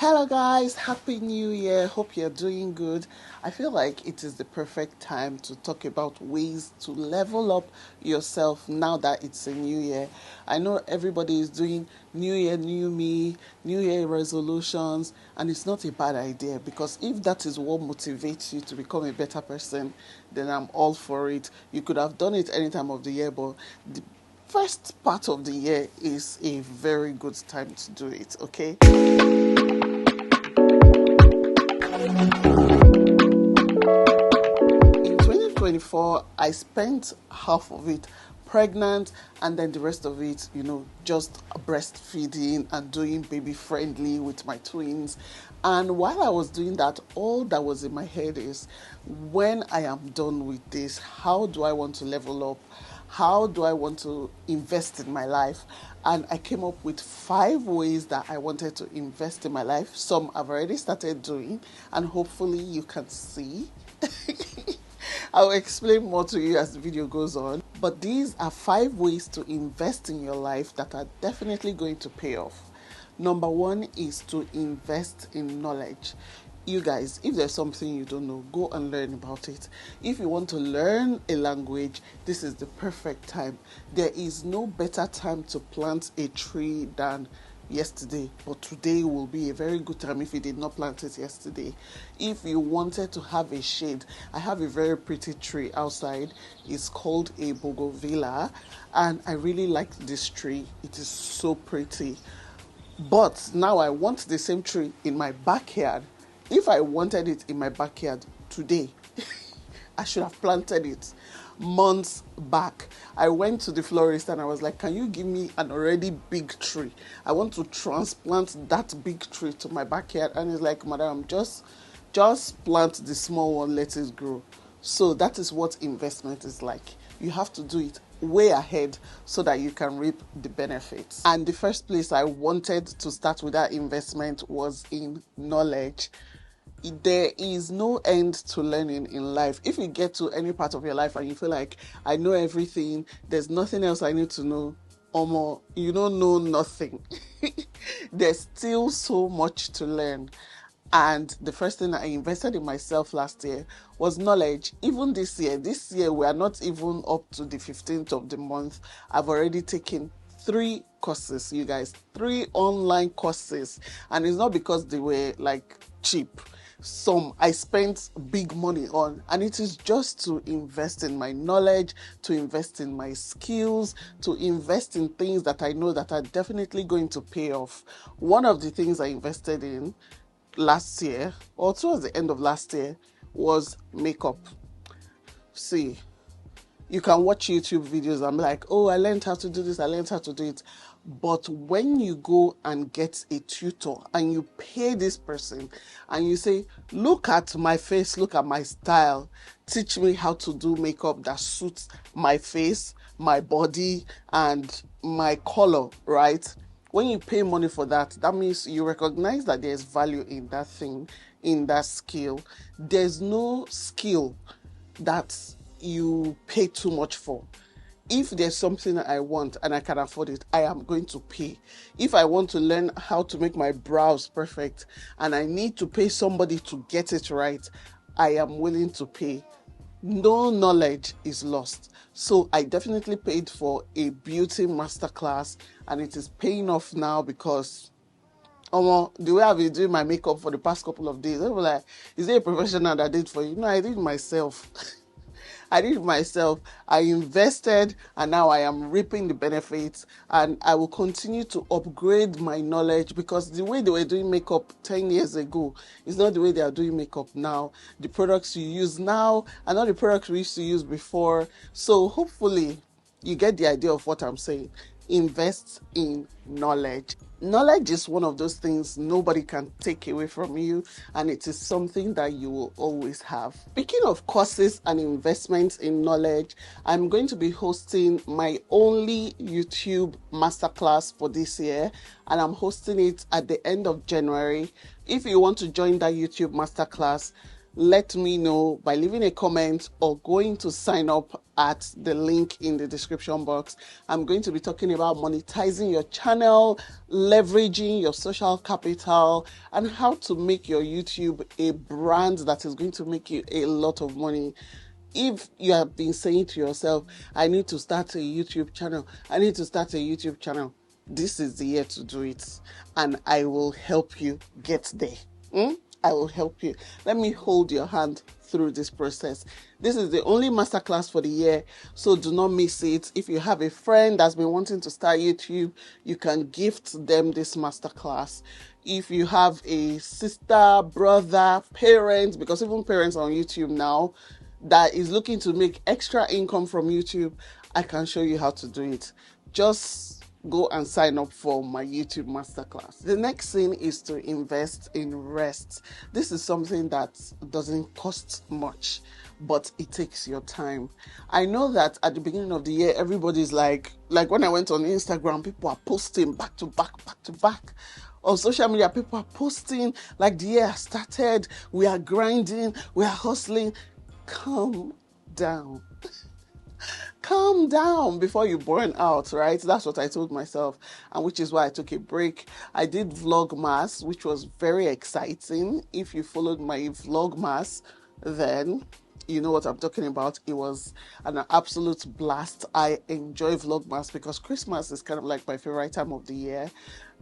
Hello guys, happy new year. Hope you're doing good. I feel like it is the perfect time to talk about ways to level up yourself now that it's a new year. I know everybody is doing new year, new me, new year resolutions, and it's not a bad idea because if that is what motivates you to become a better person, then I'm all for it. You could have done it any time of the year, but the first part of the year is a very good time to do it, okay? In 2024, I spent half of it pregnant and then the rest of it, just breastfeeding and doing baby friendly with my twins. And while I was doing that, all that was in my head is, when I am done with this, how do I want to level up? How do I want to invest in my life? And I came up with 5 ways that I wanted to invest in my life. Some I've already started doing, and hopefully you can see. I'll explain more to you as the video goes on. But these are 5 ways to invest in your life that are definitely going to pay off. Number 1 is to invest in knowledge. You guys, if there's something you don't know, go and learn about it. If you want to learn a language, this is the perfect time. There is no better time to plant a tree than yesterday, but today will be a very good time if you did not plant it yesterday. If you wanted to have a shade, I have a very pretty tree outside. It's called a bougainvillea, and I really like this tree. It is so pretty. But now I want the same tree in my backyard. If I wanted it in my backyard today, I should have planted it months back. I went to the florist and I was like, can you give me an already big tree? I want to transplant that big tree to my backyard. And he's like, madam, just plant the small one, let it grow. So that is what investment is like. You have to do it way ahead so that you can reap the benefits. And the first place I wanted to start with that investment was in knowledge. There is no end to learning in life. If you get to any part of your life and you feel like, I know everything, there's nothing else I need to know, or more, you don't know nothing. There's still so much to learn. And the first thing I invested in myself last year was knowledge. Even this year we are not even up to the 15th of the month. I've already taken 3 courses, you guys, 3 online courses. And it's not because they were like cheap. Some I spent big money on, and it is just to invest in my knowledge, to invest in my skills, to invest in things that I know that are definitely going to pay off. One of the things I invested in last year, or towards the end of last year, was makeup. See, you can watch YouTube videos and be like, oh, I learned how to do this, I learned how to do it. But when you go and get a tutor and you pay this person and you say, look at my face, look at my style, teach me how to do makeup that suits my face, my body, and my color, right? When you pay money for that, that means you recognize that there's value in that thing, in that skill. There's no skill that you pay too much for. If there's something that I want and I can afford it, I am going to pay. If I want to learn how to make my brows perfect and I need to pay somebody to get it right, I am willing to pay. No knowledge is lost. So I definitely paid for a beauty masterclass, and it is paying off now because the way I've been doing my makeup for the past couple of days, I was like, is there a professional that did for you? No, I did myself. I invested, and now I am reaping the benefits, and I will continue to upgrade my knowledge because the way they were doing makeup 10 years ago is not the way they are doing makeup now. The products you use now are not the products we used to use before. So hopefully you get the idea of what I'm saying. Invest in knowledge. Knowledge is one of those things nobody can take away from you, and it is something that you will always have. Speaking of courses and investments in knowledge, I'm going to be hosting my only YouTube masterclass for this year, and I'm hosting it at the end of January. If you want to join that YouTube masterclass, let me know by leaving a comment or going to sign up at the link in the description box. I'm going to be talking about monetizing your channel, leveraging your social capital, and how to make your YouTube a brand that is going to make you a lot of money. If you have been saying to yourself, I need to start a YouTube channel, this is the year to do it, and I will help you get there. I will help you. Let me hold your hand through this process. This is the only masterclass for the year, so do not miss it. If you have a friend that's been wanting to start YouTube, you can gift them this masterclass. If you have a sister, brother, parent, because even parents are on YouTube now, that is looking to make extra income from YouTube, I can show you how to do it. Just go and sign up for my YouTube masterclass. The next thing is to invest in rest. This is something that doesn't cost much, but it takes your time. I know that at the beginning of the year, everybody's like when I went on Instagram, people are posting back to back. On social media, people are posting like the year has started, we are grinding, we are hustling. Calm down. Calm down before you burn out, right? That's what I told myself, and which is why I took a break. I did Vlogmas, which was very exciting. If you followed my Vlogmas, then you know what I'm talking about. It was an absolute blast. I enjoy Vlogmas because Christmas is kind of like my favorite time of the year.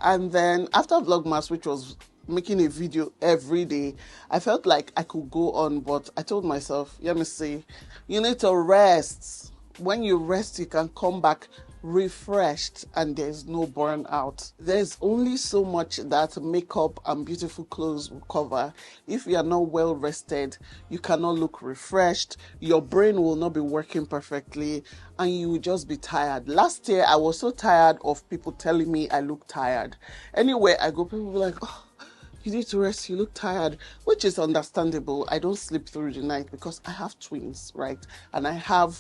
And then after Vlogmas, which was making a video every day, I felt like I could go on, but I told myself, let me see, you need to rest. When you rest, you can come back refreshed and there's no burnout. There's only so much that makeup and beautiful clothes will cover. If you are not well rested, you cannot look refreshed, your brain will not be working perfectly, and you will just be tired. Last year, I was so tired of people telling me I look tired. Anywhere I go, people will be like, oh, you need to rest, you look tired, which is understandable. I don't sleep through the night because I have twins, right? And I have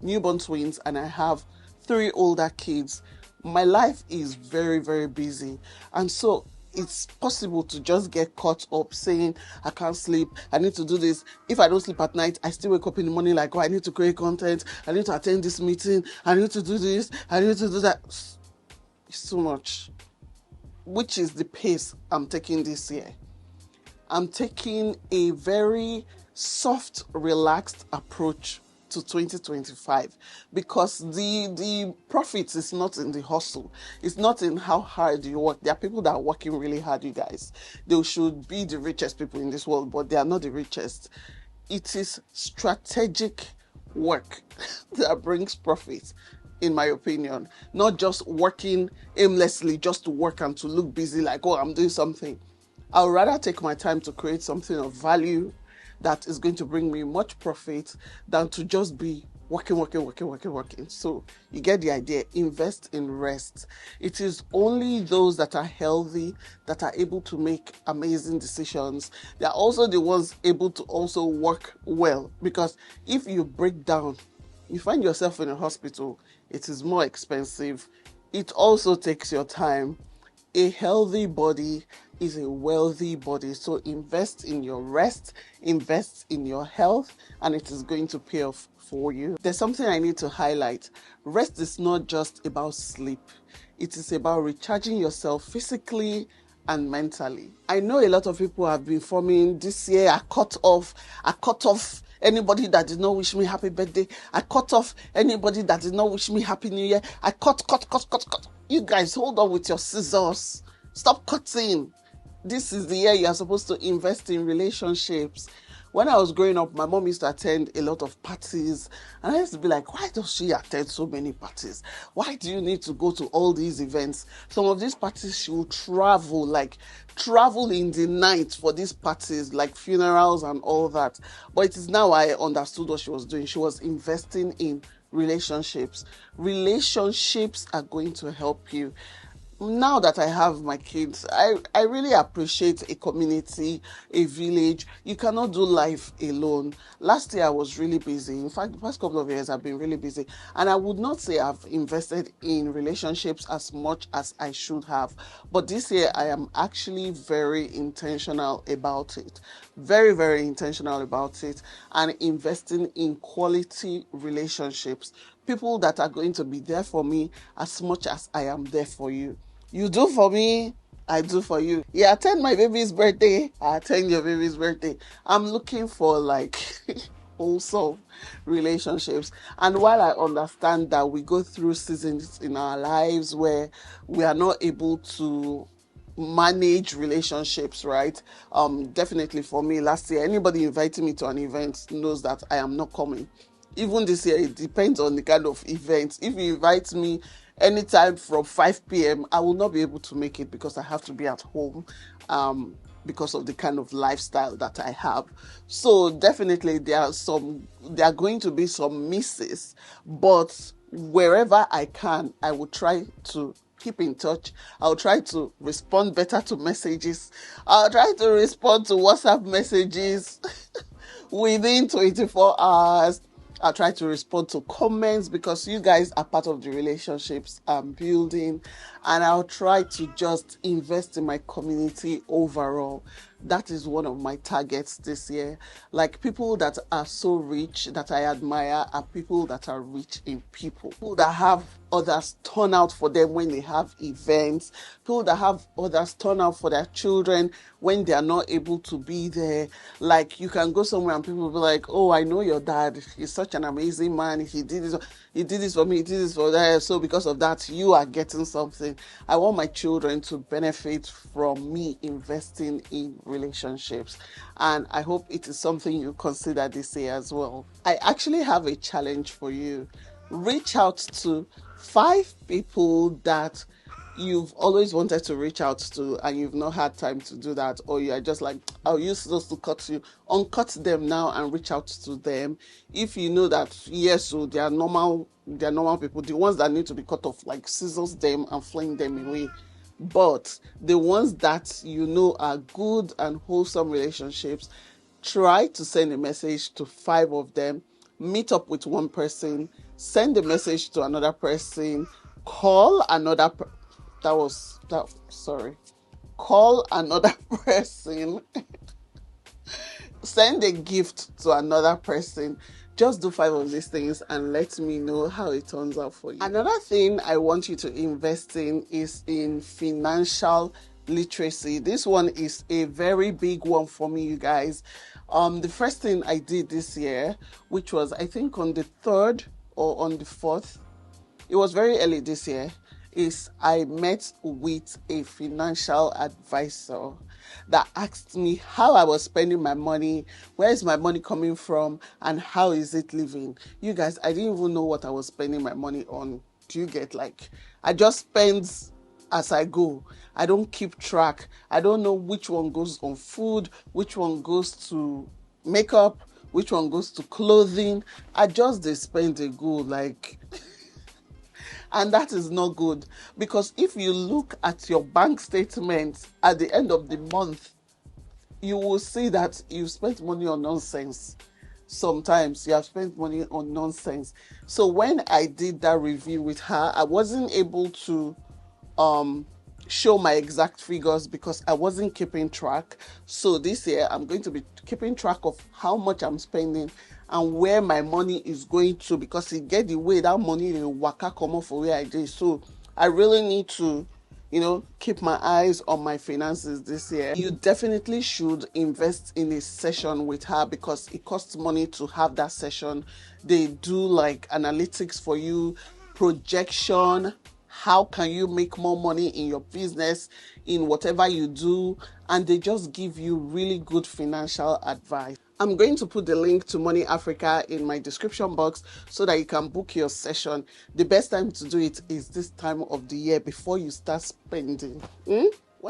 newborn twins, and I have 3 older kids. My life is very, very busy, and so it's possible to just get caught up saying, I can't sleep, I need to do this. If I don't sleep at night, I still wake up in the morning like, oh, I need to create content, I need to attend this meeting, I need to do this, I need to do that. It's too much, which is the pace I'm taking this year. I'm taking a very soft, relaxed approach to 2025 because the profit is not in the hustle. It's not in how hard you work. There are people that are working really hard, you guys. They should be the richest people in this world, but they are not the richest. It is strategic work that brings profit, in my opinion. Not just working aimlessly just to work and to look busy like, oh, I'm doing something. I would rather take my time to create something of value that is going to bring me much profit than to just be working. So you get the idea. Invest in rest. It is only those that are healthy that are able to make amazing decisions. They are also the ones able to also work well, because if you break down, you find yourself in a hospital, it is more expensive. It also takes your time. A healthy body is a wealthy body. So invest in your rest, invest in your health, and it is going to pay off for you. There's something I need to highlight. Rest is not just about sleep. It is about recharging yourself physically and mentally. I know a lot of people have been forming this year. I cut off anybody that did not wish me happy birthday. I cut off anybody that did not wish me happy new year. I cut. You guys, hold on with your scissors. Stop cutting. This is the year you are supposed to invest in relationships. When I was growing up, my mom used to attend a lot of parties, and I used to be like, why does she attend so many parties? Why do you need to go to all these events? Some of these parties she will travel in the night for these parties, like funerals and all that. But it is now I understood what she was doing. She was investing in relationships. Relationships are going to help you. now that I have my kids, I really appreciate a community, a village. You cannot do life alone. Last year I was really busy. In fact, the past couple of years I've been really busy. And I would not say I've invested in relationships as much as I should have. But this year I am actually very intentional about it. Very, very intentional about it. And investing in quality relationships. People that are going to be there for me as much as I am there for you. You do for me, I do for you. You attend my baby's birthday, I attend your baby's birthday. I'm looking for like wholesome relationships. And while I understand that we go through seasons in our lives where we are not able to manage relationships, right? Definitely for me last year, anybody inviting me to an event knows that I am not coming. Even this year, it depends on the kind of event. If you invite me anytime from 5 p.m., I will not be able to make it because I have to be at home, because of the kind of lifestyle that I have. So definitely there are going to be some misses, but wherever I can, I will try to keep in touch. I'll try to respond better to messages. I'll try to respond to WhatsApp messages within 24 hours. I'll try to respond to comments because you guys are part of the relationships I'm building, and I'll try to just invest in my community overall. That is one of my targets this year. Like, people that are so rich that I admire are people that are rich in people. People that have others turn out for them when they have events. People that have others turn out for their children when they are not able to be there. Like, you can go somewhere and people will be like, oh, I know your dad. He's such an amazing man. He did this for me. He did this for that. So because of that, you are getting something. I want my children to benefit from me investing in relationships. And I hope it is something you consider this year as well. I actually have a challenge for you. Reach out to 5 people that you've always wanted to reach out to and you've not had time to do that, or you are just like, I'll use those to cut you. Uncut them now and reach out to them. If you know that, yes, so they are normal people, the ones that need to be cut off, like scissors them and fling them away. But the ones that you know are good and wholesome relationships, try to send a message to 5 of them, meet up with one person, send a message to another person, call another call another person, send a gift to another person. Just do 5 of these things and let me know how it turns out for you. Another thing I want you to invest in is in financial literacy. This one is a very big one for me, you guys. The first thing I did this year, which was I think on the 3rd or on the 4th, it was very early this year, is I met with a financial advisor that asked me how I was spending my money, where is my money coming from, and how is it living. You guys, I didn't even know what I was spending my money on. Do you get, like, I just spend as I go. I don't keep track. I don't know which one goes on food, which one goes to makeup, which one goes to clothing. I just spend a go, like... And that is not good, because if you look at your bank statement at the end of the month, you will see that you spent money on nonsense. Sometimes you have spent money on nonsense. So when I did that review with her, I wasn't able to show my exact figures because I wasn't keeping track. So this year I'm going to be keeping track of how much I'm spending and where my money is going to, because it get the way that money will waka come off for where I did. So I really need to, keep my eyes on my finances this year. You definitely should invest in a session with her because it costs money to have that session. They do like analytics for you, projection, how can you make more money in your business, in whatever you do, and they just give you really good financial advice. I'm going to put the link to Money Africa in my description box so that you can book your session. The best time to do it is this time of the year before you start spending. When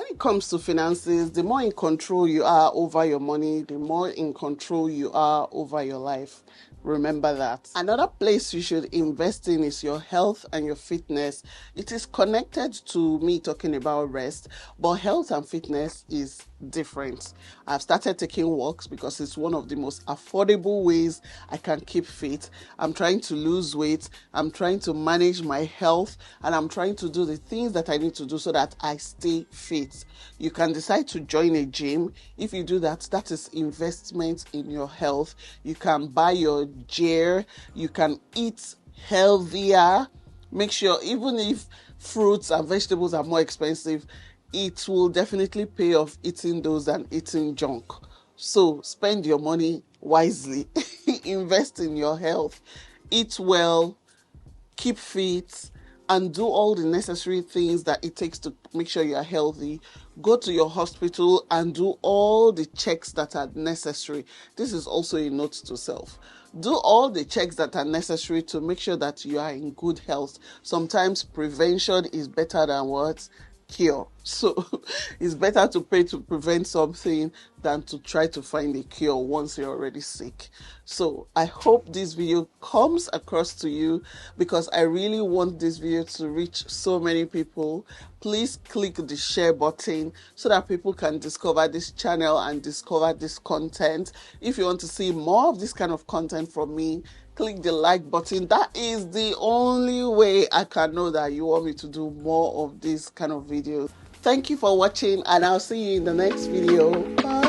it comes to finances, the more in control you are over your money, the more in control you are over your life, Remember that. Another place you should invest in is your health and your fitness. It is connected to me talking about rest, but health and fitness is different. I've started taking walks because it's one of the most affordable ways I can keep fit. I'm trying to lose weight, I'm trying to manage my health, and I'm trying to do the things that I need to do so that I stay fit. You can decide to join a gym. If you do that, that is investment in your health. You can buy your gear, you can eat healthier. Make sure, even if fruits and vegetables are more expensive, it will definitely pay off eating those than eating junk. So spend your money wisely. Invest in your health. Eat well, keep fit, and do all the necessary things that it takes to make sure you are healthy. Go to your hospital and do all the checks that are necessary. This is also a note to self. Do all the checks that are necessary to make sure that you are in good health. Sometimes prevention is better than what? Cure. So it's better to pay to prevent something than to try to find a cure once you're already sick. So I hope this video comes across to you, because I really want this video to reach so many people. Please click the share button so that people can discover this channel and discover this content. If you want to see more of this kind of content from me, click the like button. That is the only way I can know that you want me to do more of this kind of videos. Thank you for watching, and I'll see you in the next video. Bye.